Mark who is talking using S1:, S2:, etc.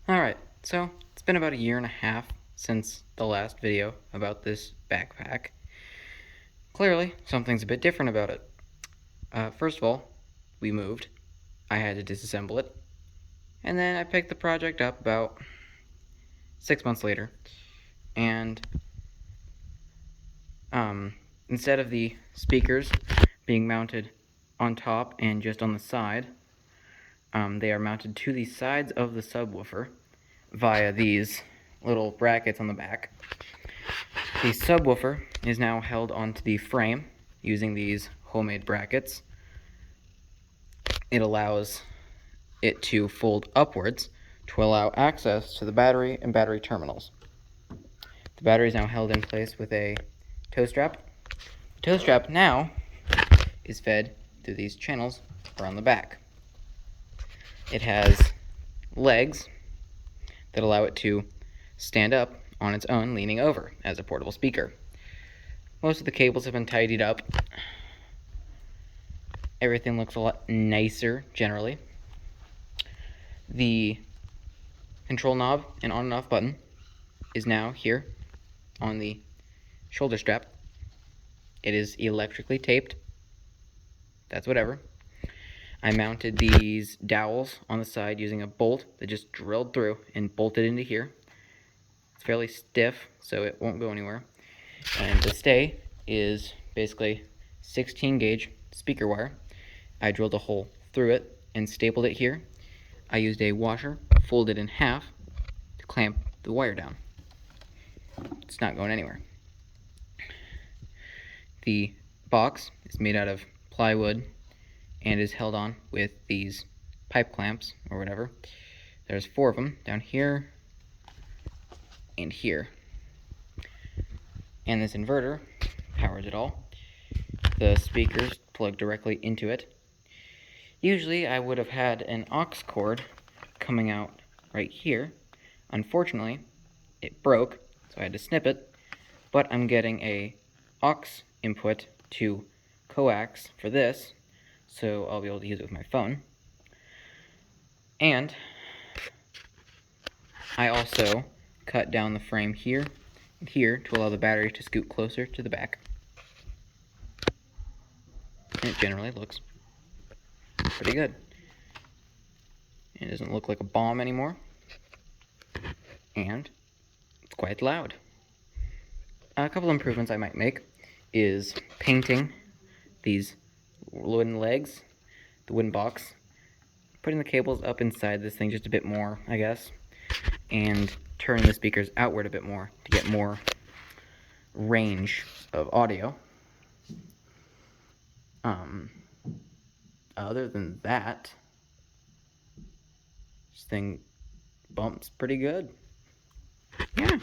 S1: Alright, so it's been about a year and a half since the last video about this backpack. Clearly, something's a bit different about it. First of all, we moved. I had to disassemble it. And then I picked the project up about 6 months later. And instead of the speakers being mounted on top and just on the side, they are mounted to the sides of the subwoofer via these little brackets on the back. The subwoofer is now held onto the frame using these homemade brackets. It allows it to fold upwards to allow access to the battery and battery terminals. The battery is now held in place with a tow strap. The tow strap now is fed through these channels around the back. It has legs that allow it to stand up on its own, leaning over as a portable speaker. Most of the cables have been tidied up. Everything looks a lot nicer generally. The control knob and on and off button is now here on the shoulder strap. It is electrically taped. That's whatever. I mounted these dowels on the side using a bolt that just drilled through and bolted into here. It's fairly stiff, so it won't go anywhere. And the stay is basically 16 gauge speaker wire. I drilled a hole through it and stapled it here. I used a washer, folded in half to clamp the wire down. It's not going anywhere. The box is made out of plywood and is held on with these pipe clamps or whatever. There's 4 of them down here and here. And this inverter powers it all. The speakers plug directly into it. Usually I would have had an aux cord coming out right here. Unfortunately, it broke, so I had to snip it. But I'm getting a aux input to coax for this, so I'll be able to use it with my phone. And I also cut down the frame here and here to allow the battery to scoot closer to the back. And it generally looks pretty good. It doesn't look like a bomb anymore. And it's quite loud. A couple improvements I might make is painting these wooden legs, the wooden box, putting the cables up inside this thing just a bit more, I guess, and turning the speakers outward a bit more to get more range of audio. Other than that, this thing bumps pretty good. Yeah.